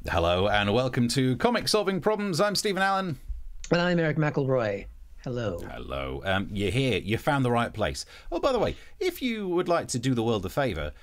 Hello and welcome to Comic Solving Problems. I'm Stephen Allen. And I'm Eric McElroy. Hello. Hello. You're here. You found the right place. Oh, by the way, if you would like to do the world a favour,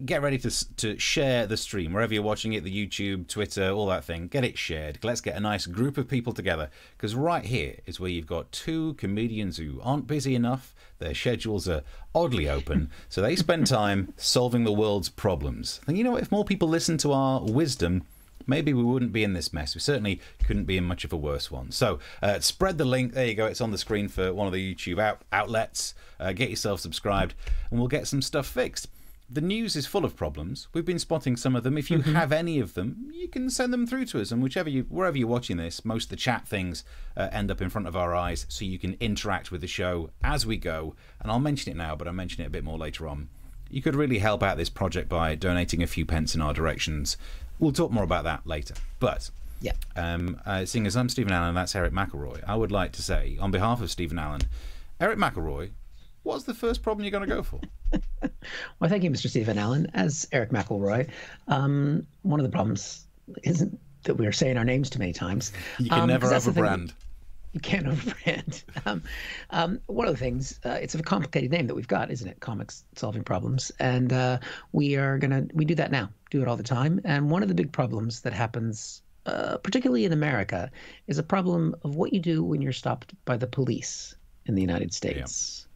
get ready to share the stream wherever you're watching it, the YouTube, Twitter, all that thing. Get it shared. Let's get a nice group of people together, because right here is where you've got two comedians who aren't busy enough. Their schedules are oddly open, so they spend time solving the world's problems. And you know what? If more people listen to our wisdom, maybe we wouldn't be in this mess. We certainly couldn't be in much of a worse one. So spread the link. There you go. It's on the screen for one of the YouTube outlets. Get yourself subscribed and we'll get some stuff fixed. The news is full of problems. We've been spotting some of them. If you have any of them, you can send them through to us. And wherever you're watching this, most of the chat things end up in front of our eyes, so you can interact with the show as we go. And I'll mention it now, but I'll mention it a bit more later on. You could really help out this project by donating a few pence in our directions. We'll talk more about that later. But yeah, seeing as I'm Stephen Allen and that's Eric McElroy, I would like to say, on behalf of Stephen Allen, Eric McElroy, what's the first problem you're going to go for? Well, thank you, Mr. Stephen Allen. As Eric McElroy, one of the problems isn't that we're saying our names too many times. You can never overbrand. You can't overbrand. One of the things, it's a complicated name that we've got, isn't it? Comics Solving Problems. And we do that now, do it all the time. And one of the big problems that happens, particularly in America, is a problem of what you do when you're stopped by the police in the United States.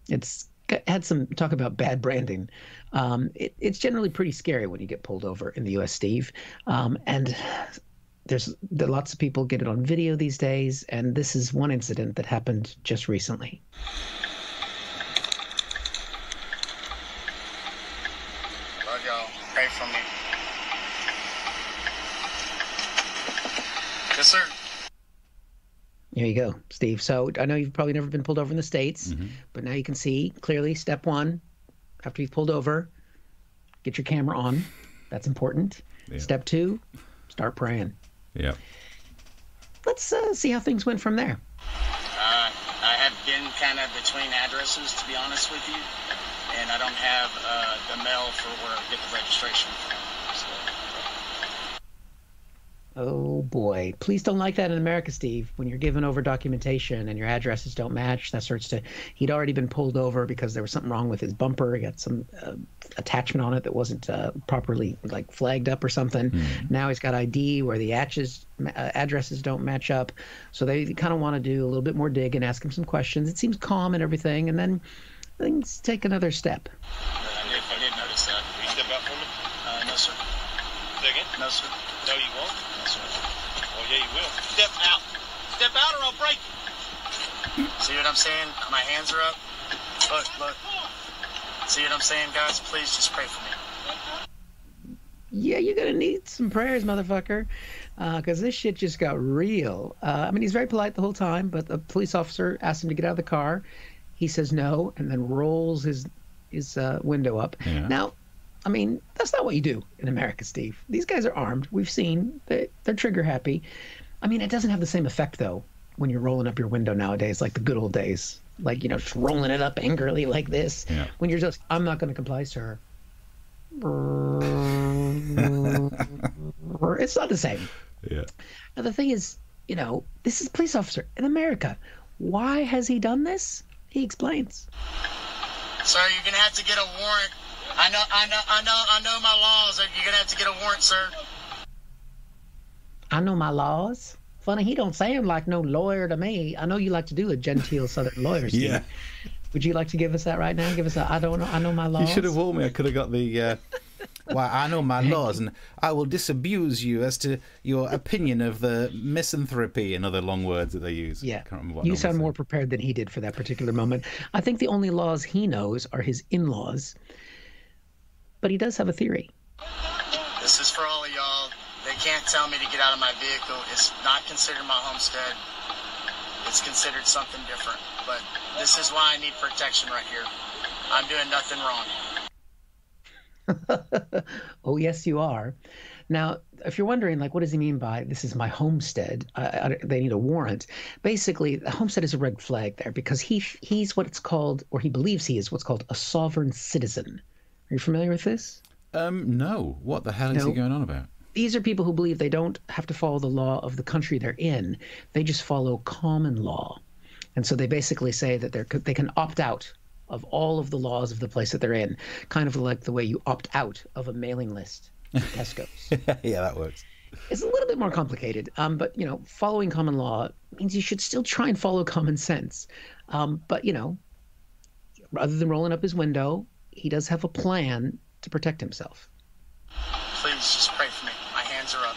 Yeah. It's had some talk about bad branding. It's generally pretty scary when you get pulled over in the U.S., Steve. And there's lots of people get it on video these days, and this is one incident that happened just recently. Love y'all. Pray for me. Yes, sir. Here you go, Steve. So I know you've probably never been pulled over in the States, but now you can see clearly step one, after you've pulled over, get your camera on. That's important. Yeah. Step two, start praying. Yeah. Let's see how things went from there. I have been kind of between addresses, to be honest with you, and I don't have the mail for where I get the registration from. So. Oh boy, police don't like that in America, Steve. When you're giving over documentation and your addresses don't match, that starts to. He'd already been pulled over because there was something wrong with his bumper. He got some attachment on it that wasn't properly flagged up or something. Now he's got ID where the addresses don't match up. So they kind of want to do a little bit more dig and ask him some questions. It seems calm and everything, and then things take another step. I did notice that. Will you step out for me? No, sir. Say again? No, sir. No, you won't? No, sir. Oh, yeah, you will. Step out. Step out or I'll break you. See what I'm saying? My hands are up. Look. See what I'm saying, guys? Please just pray for me. Yeah, you're going to need some prayers, motherfucker, because this shit just got real. I mean, he's very polite the whole time, but the police officer asked him to get out of the car. He says no and then rolls his window up. Yeah. Now, I mean, that's not what you do in America, Steve. These guys are armed. We've seen they're trigger happy. I mean, it doesn't have the same effect, though, when you're rolling up your window nowadays, like the good old days. Like, just rolling it up angrily like this. Yeah. When you're just, I'm not going to comply, sir. It's not the same. Yeah. Now, the thing is, this is a police officer in America. Why has he done this? He explains. Sir, you're going to have to get a warrant. I know my laws. You're going to have to get a warrant, sir. I know my laws? Funny, he don't sound like no lawyer to me. I know you like to do a genteel Southern lawyer, Steve. Yeah. Would you like to give us that right now? Give us I know my laws. You should have warned me. I could have got the... Well, I know my laws, and I will disabuse you as to your opinion of the misanthropy and other long words that they use. Yeah, you sound more prepared than he did for that particular moment. I think the only laws he knows are his in-laws, but he does have a theory. This is for all of y'all. They can't tell me to get out of my vehicle. It's not considered my homestead. It's considered something different. But this is why I need protection right here. I'm doing nothing wrong. Oh, yes, you are. Now, if you're wondering, what does he mean by this is my homestead? They need a warrant. Basically, the homestead is a red flag there because he's what it's called, or he believes he is what's called a sovereign citizen. Are you familiar with this? No. What the hell is he going on about? These are people who believe they don't have to follow the law of the country they're in. They just follow common law. And so they basically say that they can opt out of all of the laws of the place that they're in, kind of like the way you opt out of a mailing list at Tesco's. Yeah, that works. It's a little bit more complicated, but, you know, following common law means you should still try and follow common sense. But, you know, rather than rolling up his window, he does have a plan to protect himself. Please just pray for me. My hands are up.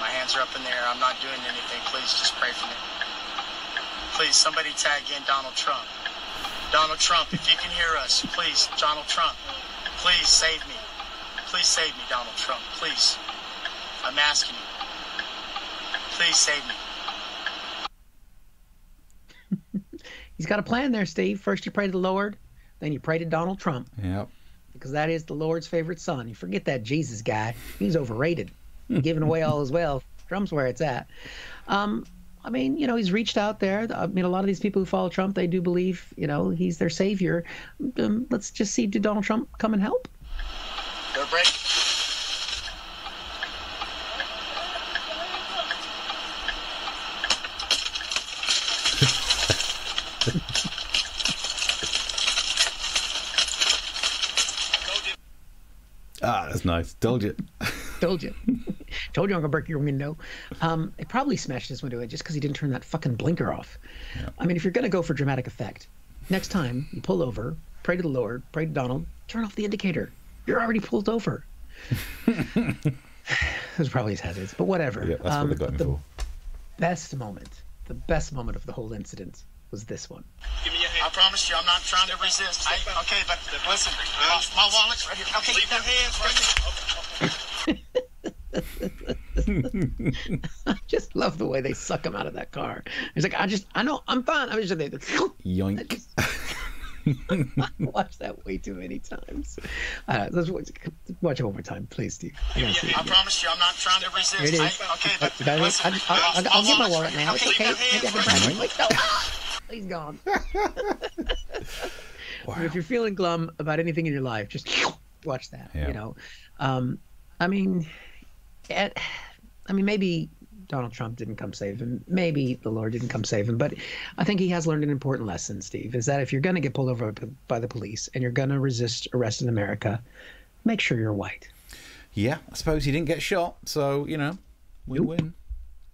My hands are up in the air. I'm not doing anything. Please just pray for me. Please, somebody tag in Donald Trump. Donald Trump, if you can hear us, please, Donald Trump, please save me. Please save me, Donald Trump, please. I'm asking you. Please save me. He's got a plan there, Steve. First you pray to the Lord, then you pray to Donald Trump. Yep. Because that is the Lord's favorite son. You forget that Jesus guy. He's overrated. Giving away all his wealth. Trump's where it's at. I mean, you know, he's reached out there. I mean, a lot of these people who follow Trump, they do believe, you know, he's their savior. Let's just see, did Donald Trump come and help? They're breaking. Ah, that's nice. Told you. Told you. Told you I'm going to break your window. It probably smashed his window in just because he didn't turn that fucking blinker off. Yeah. I mean, if you're going to go for dramatic effect, next time you pull over, pray to the Lord, pray to Donald, turn off the indicator. You're already pulled over. Those are probably his hazards, but whatever. Yeah, that's what they got him for. The best moment of the whole incident was this one. Give me your hand. I promise you, I'm not trying to resist. Okay, but listen, my wallet's right here. Okay, leave your hands right here. I just love the way they suck him out of that car. He's like, I know, I'm fine. I'm just yoink. I watched that way too many times. Let's watch it one more time, please, Steve. I promise you, I'm not trying to resist. Here it is. Okay, but listen, I'll get my wallet now. It's okay. Maybe I can grab it. Wait, no. He's gone. Wow. If you're feeling glum about anything in your life, just watch that. Yeah. You know, I mean, maybe Donald Trump didn't come save him. Maybe the Lord didn't come save him. But I think he has learned an important lesson, Steve, is that if you're going to get pulled over by the police and you're going to resist arrest in America, make sure you're white. Yeah, I suppose he didn't get shot. So, you know, we win.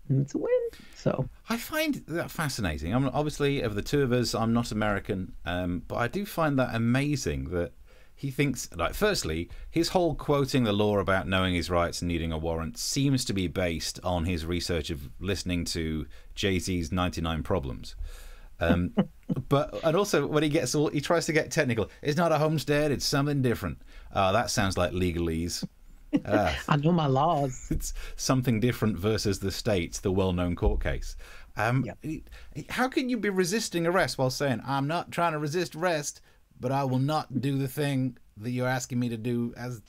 It's a win. So I find that fascinating. I'm obviously, of the two of us, I'm not American, but I do find that amazing that he thinks, like, firstly, his whole quoting the law about knowing his rights and needing a warrant seems to be and listening to Jay-Z's 99 Problems. But also when he tries to get technical, it's not a homestead, it's something different. That sounds like legalese. I know my laws. It's something different versus the states, the well-known court case. How can you be resisting arrest while saying, I'm not trying to resist arrest, but I will not do the thing that you're asking me to do as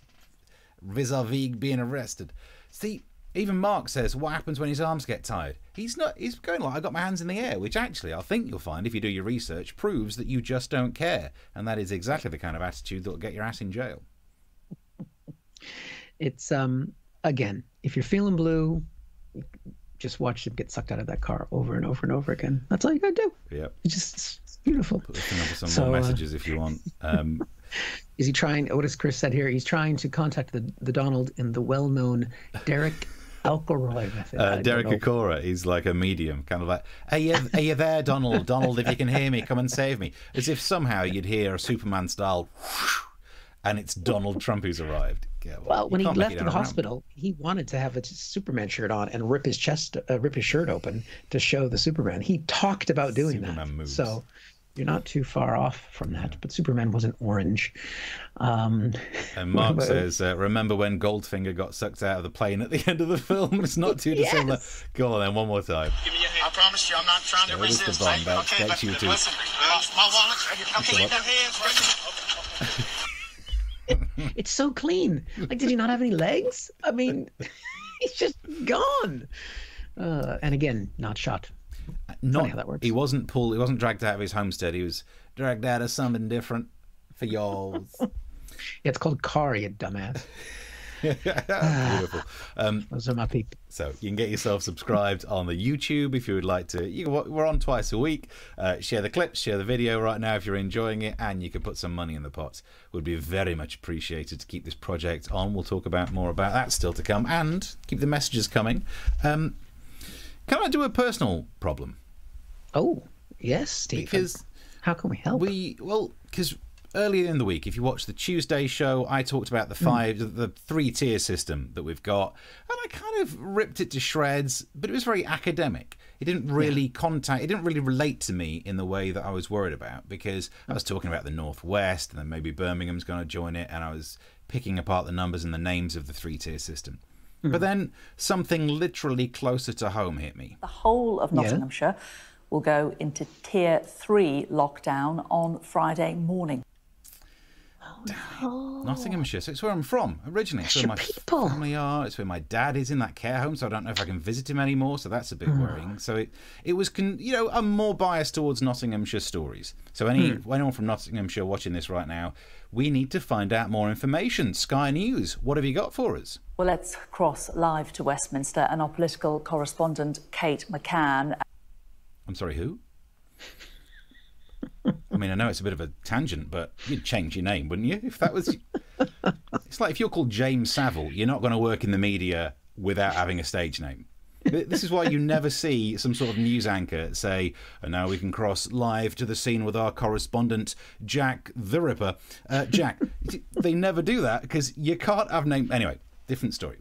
vis-a-vis being arrested? See, even Mark says, what happens when his arms get tired? He's going like, I got my hands in the air, which actually I think you'll find, if you do your research, proves that you just don't care. And that is exactly the kind of attitude that will get your ass in jail. It's, again, if you're feeling blue, just watch him get sucked out of that car over and over and over again. That's all you gotta do. Yeah. It's beautiful. Put some more messages if you want. Is he trying, what has Chris said here? He's trying to contact the Donald in the well-known Derek Alcoroy method. Derek Akora, he's like a medium, kind of like, are you there, Donald? Donald, if you can hear me, come and save me. As if somehow you'd hear a Superman style whoosh, and it's Donald Trump who's arrived. Yeah, well, when he left the hospital, he wanted to have a Superman shirt on and rip his shirt open to show the Superman. He talked about doing Superman that. Moves. So you're not too far off from that. But Superman wasn't orange. And Mark says, remember when Goldfinger got sucked out of the plane at the end of the film? It's not too dissimilar. Yes. Go on then, one more time. Give me your hand. I promise you, I'm not trying to resist. The bomb back. Okay, but listen, my wallet's right here. Okay, leave your hands right here. It's so clean. Like, did he not have any legs? I mean, he's just gone. And again, not shot. Funny how that works. He wasn't dragged out of his homestead. He was dragged out of something different for y'all. Yeah, it's called car, you dumbass. Beautiful. Those are my people. So you can get yourself subscribed on the YouTube if you would like to. We're on twice a week. Share the clips, share the video right now if you're enjoying it, and you can put some money in the pot. Would be very much appreciated to keep this project on. We'll talk about more about that still to come, and keep the messages coming. Can I do a personal problem? Oh, yes, Steve. Because how can we help? Because earlier in the week, if you watch the Tuesday show, I talked about the three-tier system that we've got, and I kind of ripped it to shreds, but it was very academic. It didn't really it didn't really relate to me in the way that I was worried about, because I was talking about the Northwest, and then maybe Birmingham's going to join it, and I was picking apart the numbers and the names of the three-tier system. But then something literally closer to home hit me. The whole of Nottinghamshire will go into Tier 3 lockdown on Friday morning. Nottinghamshire, so it's where I'm from originally. It's where my family are. It's where my dad is in that care home, so I don't know if I can visit him anymore. So that's a bit worrying. So it was, I'm more biased towards Nottinghamshire stories. So anyone from Nottinghamshire watching this right now, we need to find out more information. Sky News, what have you got for us? Well, let's cross live to Westminster, and our political correspondent Kate McCann. I'm sorry, who? I mean, I know it's a bit of a tangent, but you'd change your name, wouldn't you? If that was... It's like if you're called James Savile, you're not going to work in the media without having a stage name. This is why you never see some sort of news anchor say, and now we can cross live to the scene with our correspondent, Jack the Ripper. Jack, they never do that because you can't have name... Anyway, different story.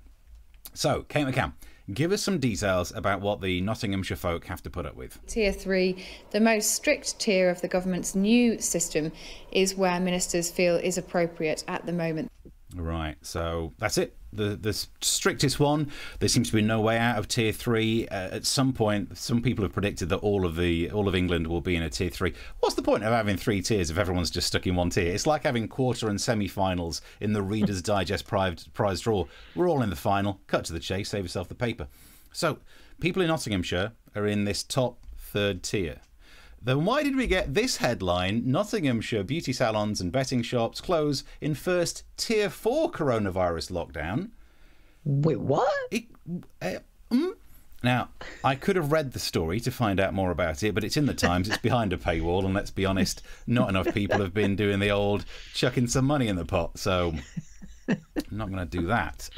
So, Kate McCann, give us some details about what the Nottinghamshire folk have to put up with. Tier 3, the most strict tier of the government's new system, is where ministers feel is appropriate at the moment. Right, so that's it. The strictest one. There seems to be no way out of Tier 3. At some point, some people have predicted that all of England will be in a Tier 3. What's the point of having 3 tiers if everyone's just stuck in one tier? It's like having quarter and semi-finals in the Reader's Digest prize draw. We're all in the final. Cut to the chase, save yourself the paper. So, people in Nottinghamshire are in this top 3rd tier. Then why did we get this headline? Nottinghamshire beauty salons and betting shops close in first Tier 4 coronavirus lockdown. Wait, what? Now, I could have read the story to find out more about it, but it's in the Times, it's behind a paywall, and let's be honest, not enough people have been doing the old chucking some money in the pot, so I'm not going to do that.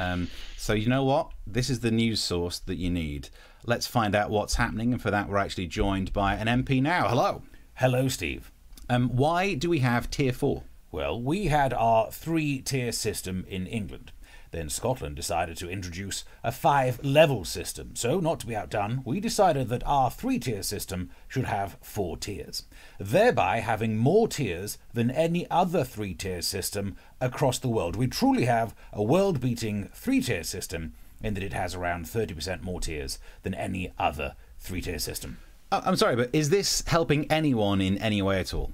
So you know what? This is the news source that you need. Let's find out what's happening, and for that we're actually joined by an MP now. Hello. Hello, Steve. Why do we have Tier 4? Well, we had our 3-tier system in England. Then Scotland decided to introduce a 5-level system. So, not to be outdone, we decided that our 3-tier system should have 4 tiers, thereby having more tiers than any other 3-tier system across the world. We truly have a world-beating 3-tier system in that it has around 30% more tiers than any other 3-tier system. I'm sorry, but is this helping anyone in any way at all?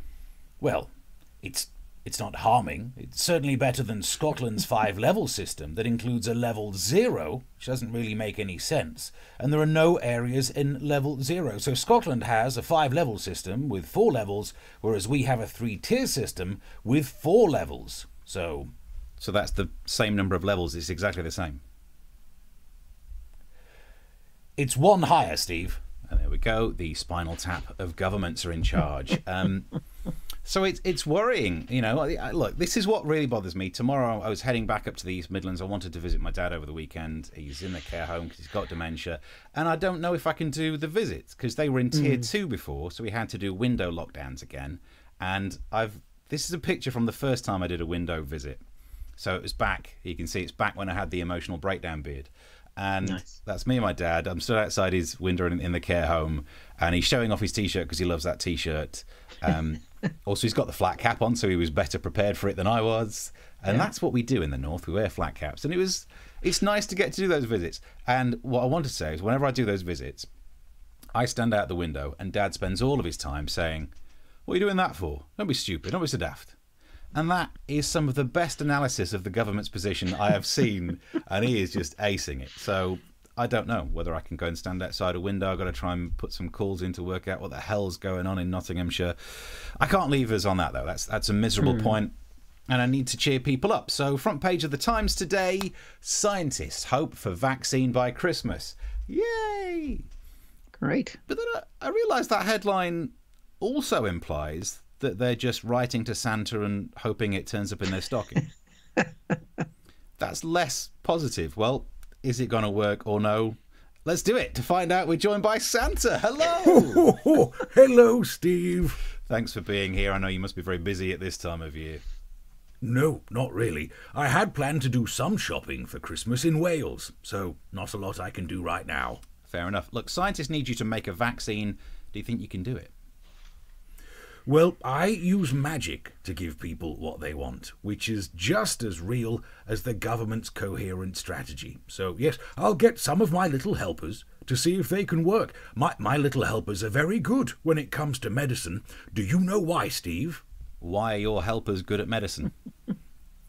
Well, it's not harming. It's certainly better than Scotland's 5-level system that includes a level 0, which doesn't really make any sense. And there are no areas in level 0. So Scotland has a 5-level system with 4 levels, whereas we have a 3-tier system with 4 levels. So that's the same number of levels. It's exactly the same. It's one higher, Steve. And there we go. The spinal tap of governments are in charge. So it's worrying, you know. Look, this is what really bothers me. Tomorrow I was heading back up to the East Midlands. I wanted to visit my dad over the weekend. He's in the care home because he's got dementia. And I don't know if I can do the visits because they were in Tier 2 before, so we had to do window lockdowns again. And this is a picture from the first time I did a window visit. So it was back. You can see it's back when I had the emotional breakdown beard. And that's me and my dad. I'm stood outside his window in the care home, and he's showing off his T-shirt because he loves that T-shirt. Also, he's got the flat cap on, so he was better prepared for it than I was. And that's what we do in the North. We wear flat caps. And it's nice to get to do those visits. And what I want to say is whenever I do those visits, I stand out the window, and Dad spends all of his time saying, "What are you doing that for? Don't be stupid. Don't be so daft." And that is some of the best analysis of the government's position I have seen, and he is just acing it. So I don't know whether I can go and stand outside a window. I've got to try and put some calls in to work out what the hell's going on in Nottinghamshire. I can't leave us on that, though. That's a miserable point. and I need to cheer people up. So, front page of the Times today, scientists hope for vaccine by Christmas. Yay! Great. But then I realised that headline also implies that they're just writing to Santa and hoping it turns up in their stocking. That's less positive. Well, is it going to work or no? Let's do it. To find out, we're joined by Santa. Hello! Hello, Steve. Thanks for being here. I know you must be very busy at this time of year. No, not really. I had planned to do some shopping for Christmas in Wales, so not a lot I can do right now. Fair enough. Look, scientists need you to make a vaccine. Do you think you can do it? Well, I use magic to give people what they want, which is just as real as the government's coherent strategy. So, yes, I'll get some of my little helpers to see if they can work. My little helpers are very good when it comes to medicine. Do you know why, Steve? Why are your helpers good at medicine?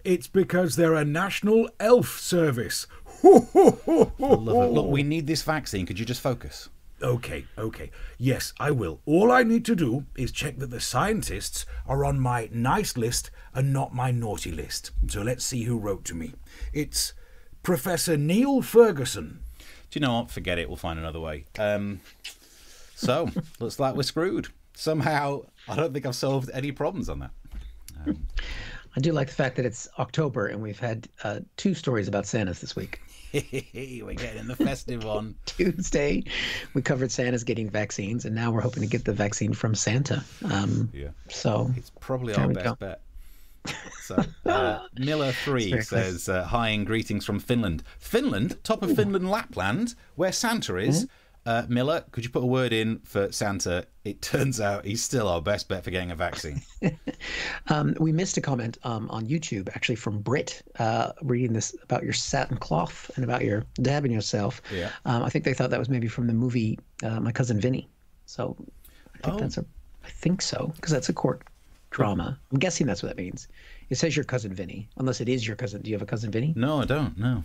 It's because they're a national elf service. I love it. Look, we need this vaccine. Could you just focus? Okay. Yes, I will. All I need to do is check that the scientists are on my nice list and not my naughty list. So let's see who wrote to me. It's Professor Neil Ferguson. Do you know what? Forget it. We'll find another way. So, looks like we're screwed. Somehow, I don't think I've solved any problems on that. I do like the fact that it's October and we've had 2 stories about Santas this week. We're getting the festive one. Tuesday, we covered Santa's getting vaccines, and now we're hoping to get the vaccine from Santa. Yeah. So it's probably our best bet. So Miller3 says, hi and greetings from Finland. Finland, top of Finland, Lapland, where Santa is. Miller, could you put a word in for Santa? It turns out he's still our best bet for getting a vaccine. We missed a comment on YouTube, actually, from Brit, reading this about your satin cloth and about your dabbing yourself. Yeah. I think they thought that was maybe from the movie My Cousin Vinny. So I think so, because that's a court drama. I'm guessing that's what that means. It says your cousin Vinny, unless it is your cousin. Do you have a cousin Vinny? No, I don't. No.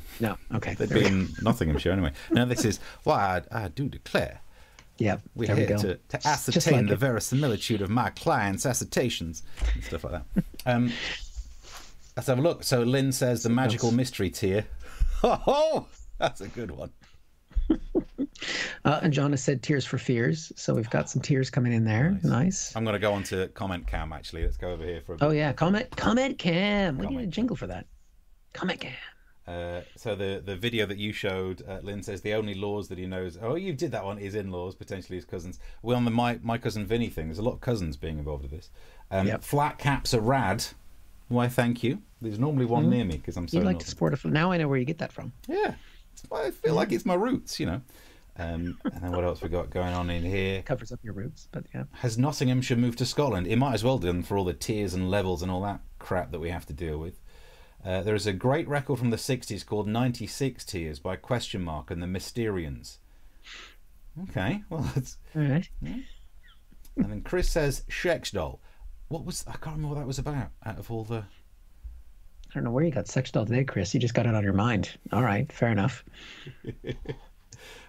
Okay. They'd be in Nottinghamshire anyway. Now this is why I do declare. Yeah, we're here to ascertain the verisimilitude of my clients' assertions and stuff like that. Let's have a look. So Lynn says the magical mystery tier. Oh, that's a good one. And John has said Tears for Fears, so we've got some tears coming in there. Nice. I'm going to go on to comment cam, actually. Let's go over here for a bit. Oh, yeah, comment cam. We need a jingle for that. Comment cam. So the video that you showed, Lynn says the only laws that he knows. Oh, you did that one. Is in-laws, potentially his cousins. We're on the my cousin Vinny thing. There's a lot of cousins being involved with this. Flat caps are rad. Why, thank you. There's normally one near me because I'm so. You like to sport a. Now I know where you get that from. Yeah, I feel like it's my roots, you know. And then what else we got going on in here? Covers up your roots, but yeah. Has Nottinghamshire moved to Scotland? It might as well do for all the tiers and levels and all that crap that we have to deal with. There is a great record from the 60s called 96 Tiers by Question Mark and the Mysterians. Okay, well, that's... All right. Yeah. And then Chris says Sex Doll. What was... I can't remember what that was about out of all the... I don't know where you got Sex Doll today, Chris. You just got it on your mind. All right, fair enough.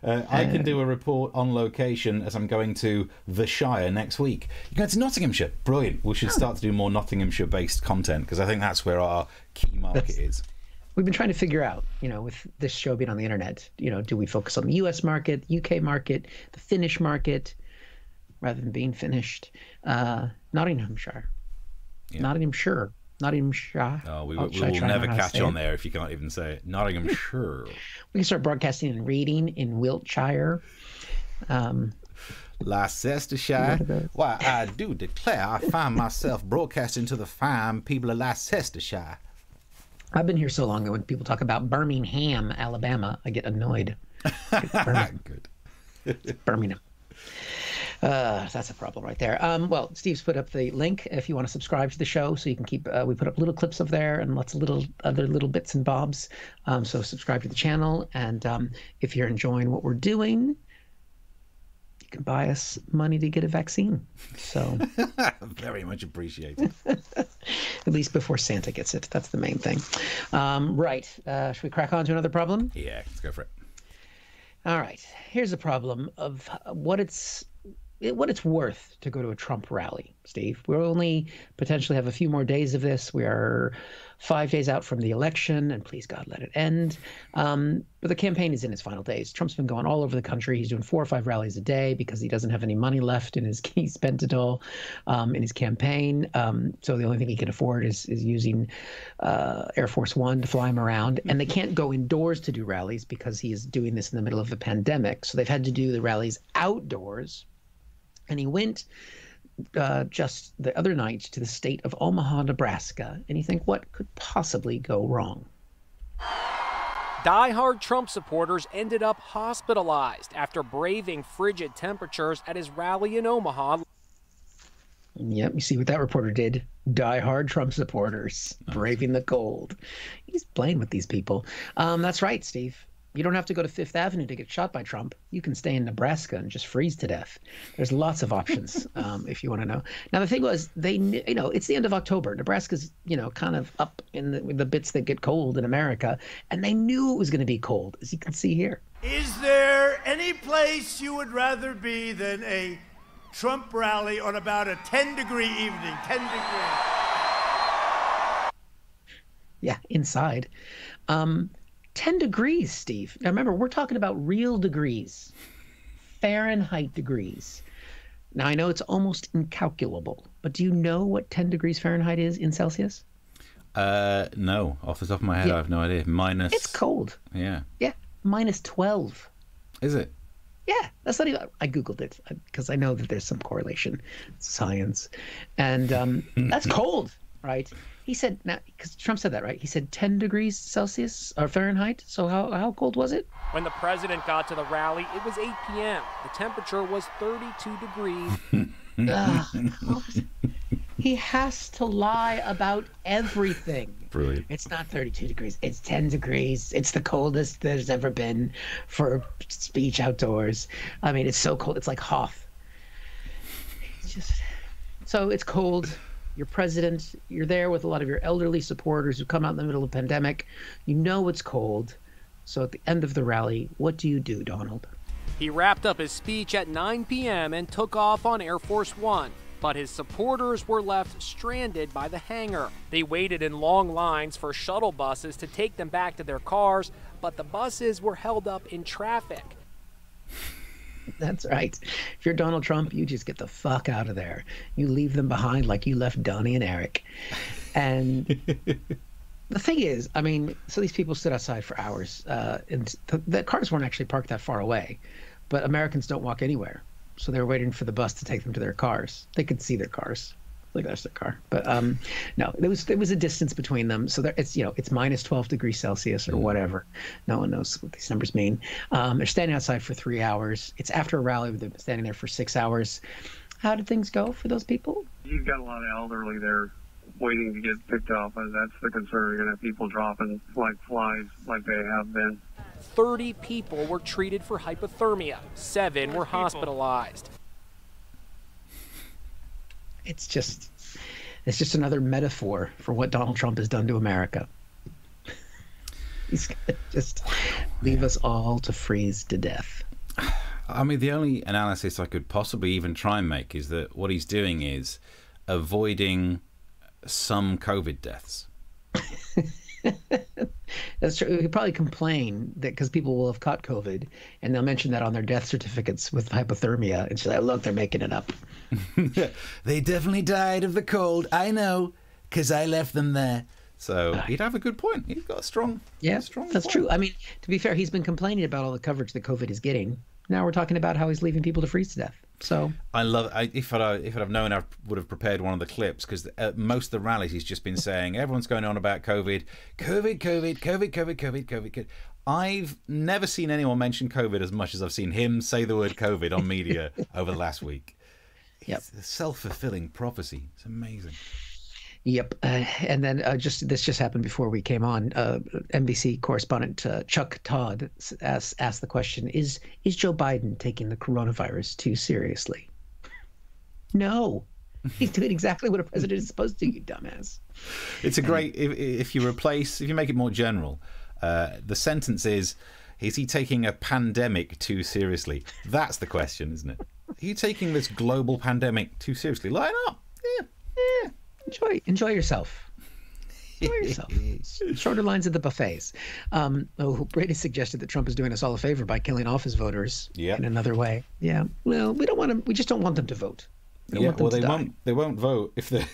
I can do a report on location as I'm going to the Shire next week. You're going to Nottinghamshire. Brilliant. We should start to do more Nottinghamshire-based content because I think that's where our key market is. We've been trying to figure out, with this show being on the internet, do we focus on the US market, UK market, the Finnish market, rather than being finished? Nottinghamshire. Yeah. Nottinghamshire. Oh, we will never catch on there if you can't even say it. Nottinghamshire. We can start broadcasting and reading in Wiltshire. Leicestershire. Why, I do declare I find myself broadcasting to the fine people of Leicestershire. I've been here so long that when people talk about Birmingham, Alabama, I get annoyed. Good. Birmingham. That's a problem right there. Well, Steve's put up the link if you want to subscribe to the show, so you can keep. We put up little clips of there and lots of other little bits and bobs. So subscribe to the channel, and if you're enjoying what we're doing, you can buy us money to get a vaccine. So very much appreciated. At least before Santa gets it. That's the main thing. Right. Should we crack on to another problem? Yeah, let's go for it. All right. Here's a problem of what it's what it's worth to go to a Trump rally, Steve. We'll only potentially have a few more days of this. We are 5 days out from the election, and please God, let it end. But the campaign is in its final days. Trump's been going all over the country. He's doing 4 or 5 rallies a day because he doesn't have any money left in his. He spent it all in his campaign. So the only thing he can afford is using Air Force One to fly him around. And they can't go indoors to do rallies because he is doing this in the middle of the pandemic. So they've had to do the rallies outdoors. And he went just the other night to the state of Omaha, Nebraska. And you think, what could possibly go wrong? Die-hard Trump supporters ended up hospitalized after braving frigid temperatures at his rally in Omaha. Yep, you see what that reporter did. Die-hard Trump supporters braving the cold. He's playing with these people. That's right, Steve. You don't have to go to Fifth Avenue to get shot by Trump. You can stay in Nebraska and just freeze to death. There's lots of options if you want to know. Now, the thing was, it's the end of October. Nebraska's, kind of up in the bits that get cold in America. And they knew it was going to be cold, as you can see here. Is there any place you would rather be than a Trump rally on about a 10-degree evening? 10 degrees. Yeah, inside. 10 degrees, Steve. Now remember, we're talking about real degrees, Fahrenheit degrees. Now I know it's almost incalculable, but do you know what 10 degrees Fahrenheit is in Celsius? No, off the top of my head, I have no idea. Minus. It's cold. Yeah. Yeah, minus 12. Is it? Yeah, that's not even. I googled it because I know that there's some correlation, science, and that's cold, right? He said, now, because Trump said that, right? He said 10 degrees Celsius or Fahrenheit. So how cold was it? When the president got to the rally, it was 8 p.m. The temperature was 32 degrees. He has to lie about everything. Brilliant. It's not 32 degrees. It's 10 degrees. It's the coldest there's ever been for a speech outdoors. I mean, it's so cold. It's like Hoth. So it's cold. You're president, you're there with a lot of your elderly supporters who come out in the middle of a pandemic. You know it's cold. So at the end of the rally, what do you do, Donald? He wrapped up his speech at 9 p.m. and took off on Air Force One. But his supporters were left stranded by the hangar. They waited in long lines for shuttle buses to take them back to their cars, but the buses were held up in traffic. That's right. If you're Donald Trump, you just get the fuck out of there. You leave them behind like you left Donnie and Eric. And the thing is, I mean, so these people stood outside for hours, and the cars weren't actually parked that far away, but Americans don't walk anywhere. So they were waiting for the bus to take them to their cars. They could see their cars. Like that's their car. But no, there was a distance between them. So it's minus 12 degrees Celsius or whatever. No one knows what these numbers mean. They're standing outside for 3 hours. It's after a rally. They've been standing there for 6 hours. How did things go for those people? You've got a lot of elderly there waiting to get picked up, and that's the concern. You're going to have people dropping like flies like they have been. 30 people were treated for hypothermia. 7 were hospitalized. It's just another metaphor for what Donald Trump has done to America. He's going to just leave us all to freeze to death. I mean, the only analysis I could possibly even try and make is that what he's doing is avoiding some COVID deaths. That's true. We could probably complain that because people will have caught COVID and they'll mention that on their death certificates with hypothermia. And she's like, look, they're making it up. They definitely died of the cold. I know, because I left them there. So he'd have a good point. He's got a strong that's point. True. I mean, to be fair, he's been complaining about all the coverage that COVID is getting. Now we're talking about how he's leaving people to freeze to death. So I love. If I'd have known, I would have prepared one of the clips because at most of the rallies he's just been saying everyone's going on about COVID. I've never seen anyone mention COVID as much as I've seen him say the word COVID on media over the last week. Yep, it's a self-fulfilling prophecy. It's amazing. Yep, and then this just happened before we came on. NBC correspondent Chuck Todd asked the question: Is Joe Biden taking the coronavirus too seriously? No, he's doing exactly what a president is supposed to. You dumbass. It's a great if you make it more general. The sentence is he taking a pandemic too seriously? That's the question, isn't it? Are you taking this global pandemic too seriously? Line up. Yeah. Enjoy yourself. Enjoy yourself. Shorter lines at the buffets. Brady suggested that Trump is doing us all a favor by killing off his voters in another way. Yeah. Well, we don't want them. We just don't want them to vote. We don't want them to die. They won't vote if they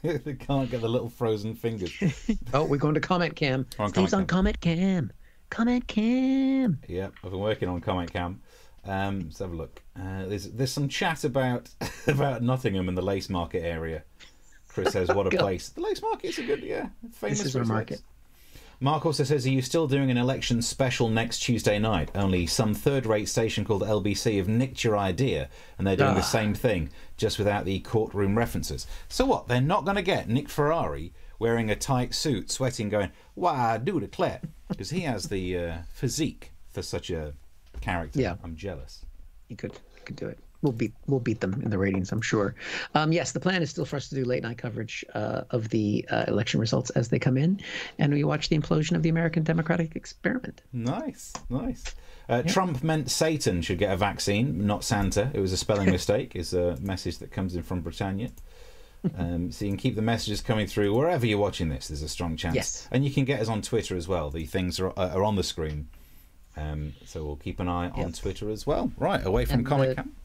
if they can't get the little frozen fingers. Oh, we're going to comment cam. Steve's on comment cam. Comment cam. Yeah, I've been working on comment cam. Let's have a look. There's some chat about Nottingham and the lace market area. Chris says, what a place. The lace market is a good, famous. This is our market. Mark also says, are you still doing an election special next Tuesday night? Only some third-rate station called LBC have nicked your idea, and they're doing the same thing, just without the courtroom references. So what? They're not going to get Nick Ferrari wearing a tight suit, sweating, going, "Why, I do declare," because he has the physique for such a character. Yeah, I'm jealous. You could do it. We'll beat them in the ratings, I'm sure. Yes, the plan is still for us to do late night coverage of the election results as they come in, and we watch the implosion of the American democratic experiment. Nice. Trump meant Satan should get a vaccine, not Santa. It was a spelling mistake. Is a message that comes in from Britannia. So you can keep the messages coming through wherever you're watching this. There's a strong chance. Yes. And you can get us on Twitter as well. The things are on the screen. So we'll keep an eye on Twitter as well. Right, away from Comic Cam.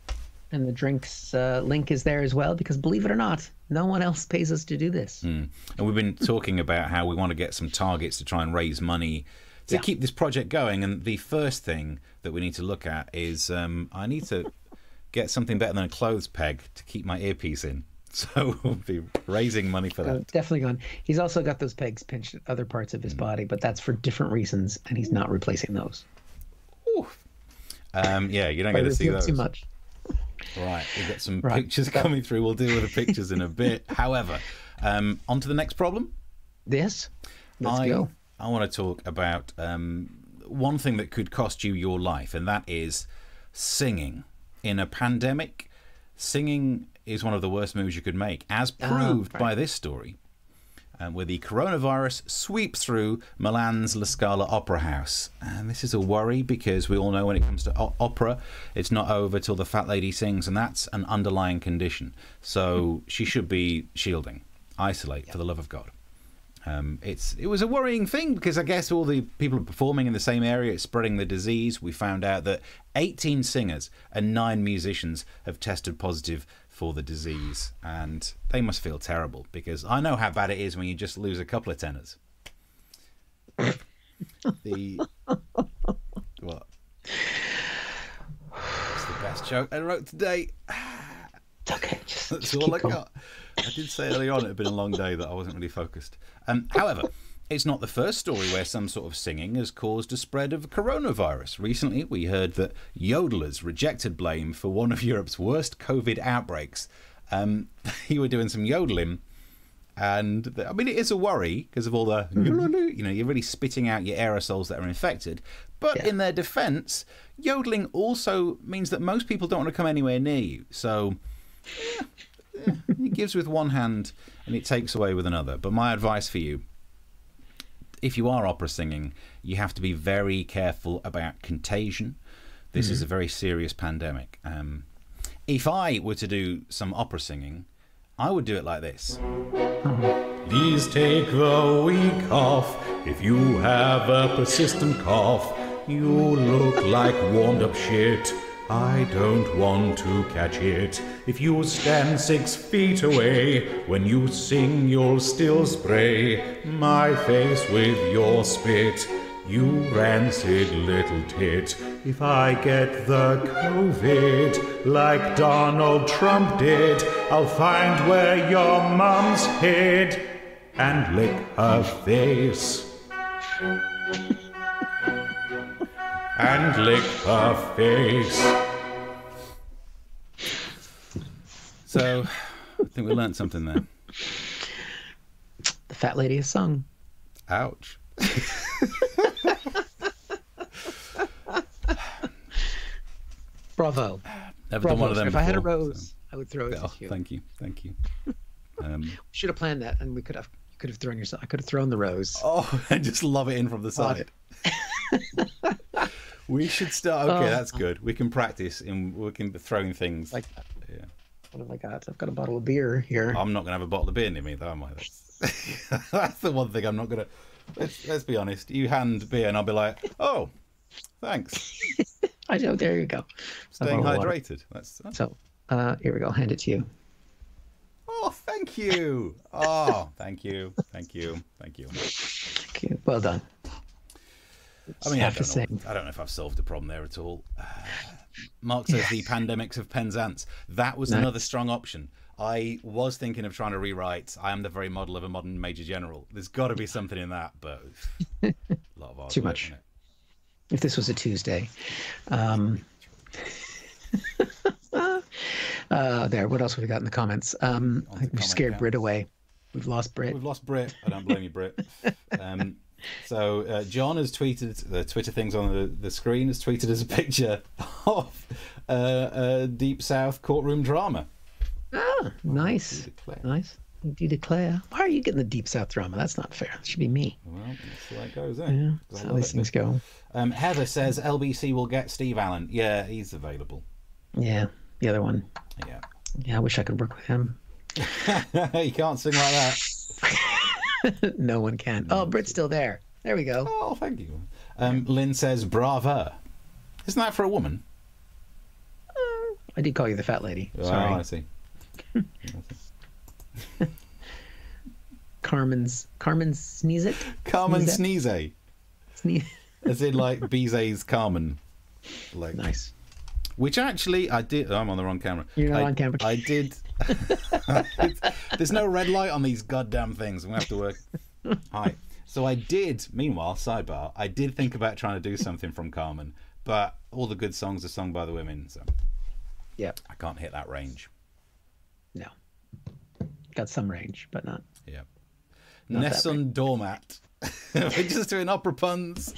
And the drinks link is there as well, because believe it or not, no one else pays us to do this. And we've been talking about how we want to get some targets to try and raise money to keep this project going. And the first thing that we need to look at is I need to get something better than a clothes peg to keep my earpiece in. So we'll be raising money for that. Definitely gone. He's also got those pegs pinched at other parts of his body, but that's for different reasons, and he's not replacing those. Ooh. Yeah, you don't get to see those. Too much. Right, we've got some pictures coming through. We'll deal with the pictures in a bit. However, on to the next problem. Yes, let's go. I want to talk about one thing that could cost you your life, and that is singing. In a pandemic, singing is one of the worst moves you could make, as proved by this story, where the coronavirus sweeps through Milan's La Scala Opera House. And this is a worry, because we all know when it comes to opera, it's not over till the fat lady sings, and that's an underlying condition. So she should be shielding, isolate, for the love of God. It was a worrying thing, because I guess all the people are performing in the same area, it's spreading the disease. We found out that 18 singers and 9 musicians have tested positive for the disease, and they must feel terrible, because I know how bad it is when you just lose a couple of tenors. What? It's the best joke I wrote today. It's okay. That's all I got. I did say earlier on it had been a long day that I wasn't really focused. However, it's not the first story where some sort of singing has caused a spread of coronavirus. Recently, we heard that yodelers rejected blame for one of Europe's worst COVID outbreaks. You were doing some yodeling, and I mean, it is a worry because of all the, you're really spitting out your aerosols that are infected. But in their defense, yodeling also means that most people don't want to come anywhere near you. So it gives with one hand and it takes away with another. But my advice for you, if you are opera singing, you have to be very careful about contagion. This is a very serious pandemic. If I were to do some opera singing, I would do it like this. Please take the week off. If you have a persistent cough, you look like warmed up shit. I don't want to catch it. If you stand 6 feet away, when you sing you'll still spray my face with your spit, you rancid little tit. If I get the COVID, like Donald Trump did, I'll find where your mum's hid and lick her face. And lick her face. So, I think we learned something there. The fat lady has sung. Ouch. Bravo. Never done one of them If before, I had a rose, I would throw it at you. Thank you. Should have planned that, and we could have. You could have thrown yourself. I could have thrown the rose. Oh, and just lob it in from the side. We should start. Okay, that's good. We can practice and we can be throwing things. Like that. Yeah. What have I got? I've got a bottle of beer here. I'm not going to have a bottle of beer near me, though, am I? That's the one thing I'm not going to... Let's be honest. You hand beer and I'll be like, oh, thanks. I know. There you go. Staying hydrated. That's... So, here we go. I'll hand it to you. Oh, thank you. Oh, thank you. Thank you. Thank you. Okay, well done. I mean, I don't know if I've solved the problem there at all. Mark says the pandemics of Penzance. That was another strong option. I was thinking of trying to rewrite I am the very model of a modern major general. There's got to be something in that, but a lot of art. Too much. If this was a Tuesday. There. What else have we got in the comments? I think we've scared Brit away. We've lost Brit. We've lost Brit. I don't blame you, Brit. So John has tweeted the Twitter things on the screen. Has tweeted us a picture of a Deep South courtroom drama. Ah, nice, nice. You do declare. Why are you getting the Deep South drama? That's not fair. It should be me. Well, that's the way it goes, Yeah, that's how these things go. Heather says LBC will get Steve Allen. Yeah, he's available. Yeah, the other one. Yeah. Yeah, I wish I could work with him. You can't sing like that. No one can. Oh, Brit's still there. There we go. Oh, thank you. Lynn says brava. Isn't that for a woman? I did call you the fat lady. Sorry. Oh, I see. Carmen sneeze it? Carmen sneeze. As in like Bizet's Carmen. Like, nice. Which actually I did. I'm on the wrong camera. You're not on camera. I did. There's no red light on these goddamn things. I'm going to have to work. Hi. So I did, meanwhile, sidebar, I did think about trying to do something from Carmen, but all the good songs are sung by the women, so yeah, I can't hit that range. No. Got some range, but not. Yeah. Nessun Dormat. We're just doing opera puns.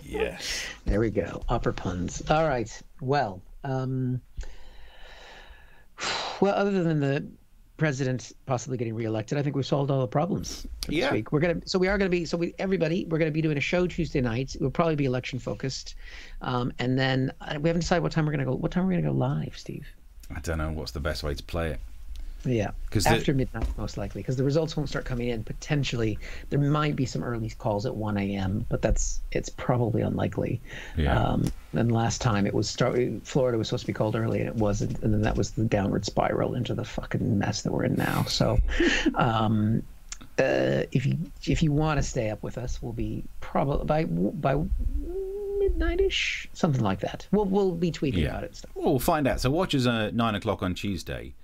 Yeah. There we go. Opera puns. All right. Well, other than the president possibly getting reelected, I think we've solved all the problems for this week. We're gonna be doing a show Tuesday night. It will probably be election focused, and then we haven't decided what time we're gonna go. What time are we gonna go live, Steve? I don't know. What's the best way to play it? Yeah, after midnight most likely, because the results won't start coming in. Potentially, there might be some early calls at 1 a.m., but it's probably unlikely. Yeah. And last time it was Florida was supposed to be called early, and it wasn't, and then that was the downward spiral into the fucking mess that we're in now. So, if you want to stay up with us, we'll be probably by midnight-ish, something like that. We'll be tweeting about it and stuff. Well, we'll find out. So watch us at 9 o'clock on Tuesday.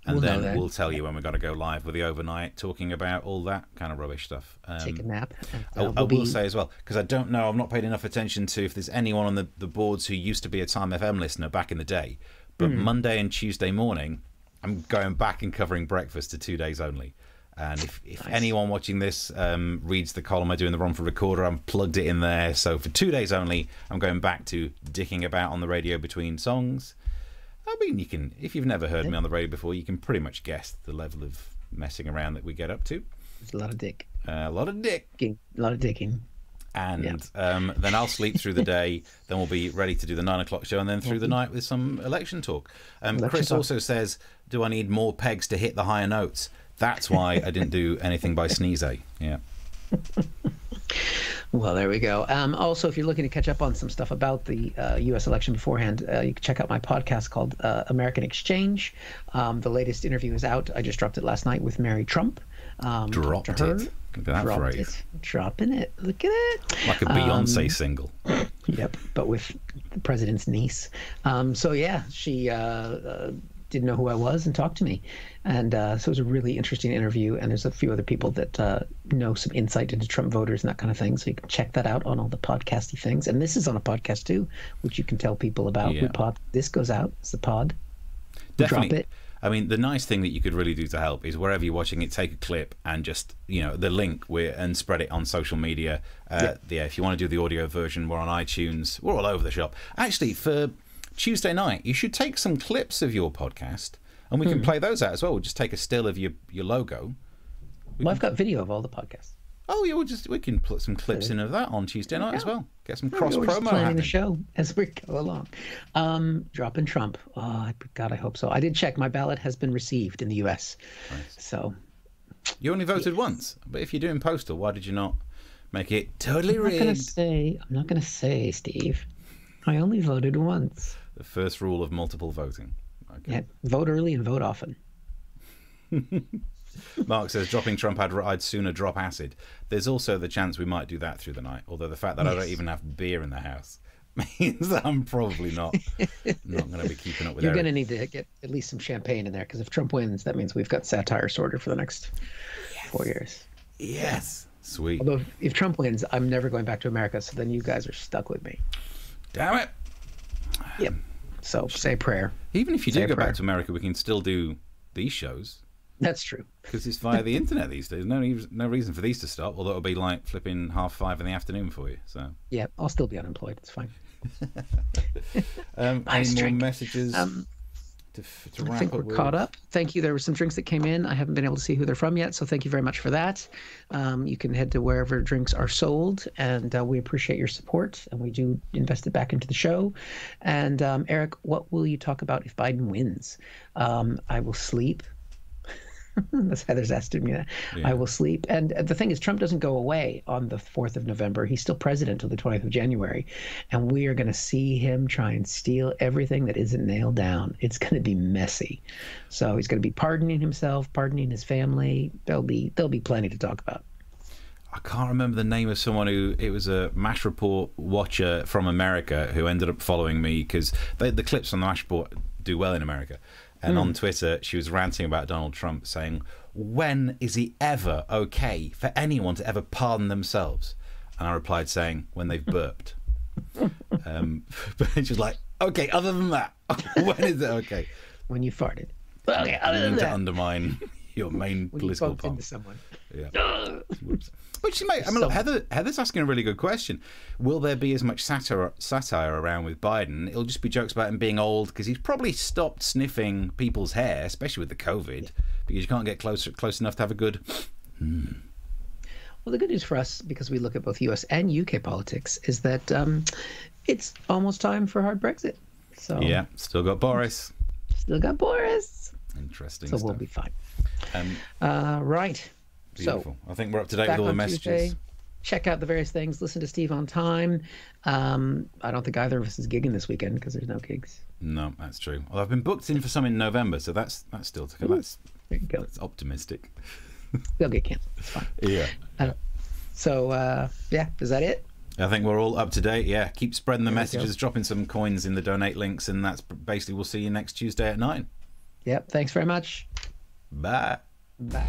And then we'll tell you when we've got to go live with the overnight, talking about all that kind of rubbish stuff. Take a nap. I will say as well, because I don't know, I've not paid enough attention to if there's anyone on the boards who used to be a Time FM listener back in the day. But Monday and Tuesday morning, I'm going back and covering breakfast to 2 days only. And if anyone watching this reads the column I do in the Romford Recorder, I've plugged it in there. So for 2 days only, I'm going back to dicking about on the radio between songs. I mean, you can, if you've never heard me on the radio before, you can pretty much guess the level of messing around that we get up to. There's a lot of dick. A lot of dick. A lot of dicking. And then I'll sleep through the day. Then we'll be ready to do the 9 o'clock show, and then through the night with some election talk. Chris also says, do I need more pegs to hit the higher notes? That's why I didn't do anything by Sneeze. Yeah. Well, there we go. Also, if you're looking to catch up on some stuff about the U.S. election beforehand, you can check out my podcast called American Exchange. The latest interview is out. I just dropped it last night with Mary Trump. Dropped it. Look at that phrase. Dropping it. Look at it. Like a Beyonce single. Yep, but with the president's niece. So, yeah, she didn't know who I was and talked to me. And so it was a really interesting interview. And there's a few other people that know some insight into Trump voters and that kind of thing. So you can check that out on all the podcasty things. And this is on a podcast too, which you can tell people about. Yeah. This goes out. It's the pod. Definitely. Drop it. I mean, the nice thing that you could really do to help is wherever you're watching it, take a clip and just, the link and spread it on social media. If you want to do the audio version, we're on iTunes. We're all over the shop. Actually, for Tuesday night, you should take some clips of your podcast and we can play those out as well. We'll just take a still of your logo. I've got video of all the podcasts. Oh yeah, we can put some clips in of that on Tuesday night as well. Get some cross We're just promo planning happening. the show as we go along. Dropping Trump. Oh God, I hope so. I did check. My ballot has been received in the U.S. Nice. So you only voted once, but if you're doing postal, why did you not make it totally rigged? I'm not gonna say, Steve. I only voted once. The first rule of multiple voting. Okay. Yeah, vote early and vote often. Mark says, dropping Trump, I'd sooner drop acid. There's also the chance we might do that through the night, although the fact that I don't even have beer in the house means that I'm probably not going to be keeping up with You're Eric. going to need to get at least some champagne in there, because if Trump wins, that means we've got satire sorted for the next 4 years. Yes. Sweet. Although if Trump wins, I'm never going back to America, so then you guys are stuck with me. Damn it. Yep. So say a prayer. Even if you do go back to America, we can still do these shows. That's true. Because it's via the internet these days. No reason for these to stop, although it'll be like flipping 5:30 in the afternoon for you. So yeah, I'll still be unemployed. It's fine. Any more messages to wrap I think up we're with? caught up. Thank you. There were some drinks that came in. I haven't been able to see who they're from yet, so thank you very much for that. You can head to wherever drinks are sold, and we appreciate your support, and we do invest it back into the show. And Eric, what will you talk about if Biden wins? I will sleep. That's Heather's asking me that. Yeah. I will sleep. And the thing is, Trump doesn't go away on the 4th of November. He's still president until the 20th of January. And we are going to see him try and steal everything that isn't nailed down. It's going to be messy. So he's going to be pardoning himself, pardoning his family. There'll be plenty to talk about. I can't remember the name of someone it was a MASH Report watcher from America who ended up following me because the clips on the MASH Report do well in America. And on Twitter, she was ranting about Donald Trump, saying, when is he ever okay for anyone to ever pardon themselves? And I replied saying, when they've burped. But she was like, okay, other than that, when is it okay? When you farted. Okay, other than that. To undermine your main political point. Into someone. Yeah. Which, mate, I mean, look, Heather's asking a really good question. Will there be as much satire around with Biden? It'll just be jokes about him being old because he's probably stopped sniffing people's hair, especially with the COVID, because you can't get close enough to have a good. Well, the good news for us, because we look at both U.S. and U.K. politics, is that it's almost time for hard Brexit. So yeah, still got Boris. Interesting. So stuff. We'll be fine. Right. Beautiful. So I think we're up to date with all the messages. Tuesday, check out the various things. Listen to Steve on time. I don't think either of us is gigging this weekend because there's no gigs. No, that's true. Well, I've been booked in for some in November, so that's still to come. There you go. That's optimistic. They'll get canceled. It's fine. Yeah. Is that it? I think we're all up to date. Yeah, keep spreading the messages, dropping some coins in the donate links, and that's basically we'll see you next Tuesday at 9. Yep. Thanks very much. Bye. Bye.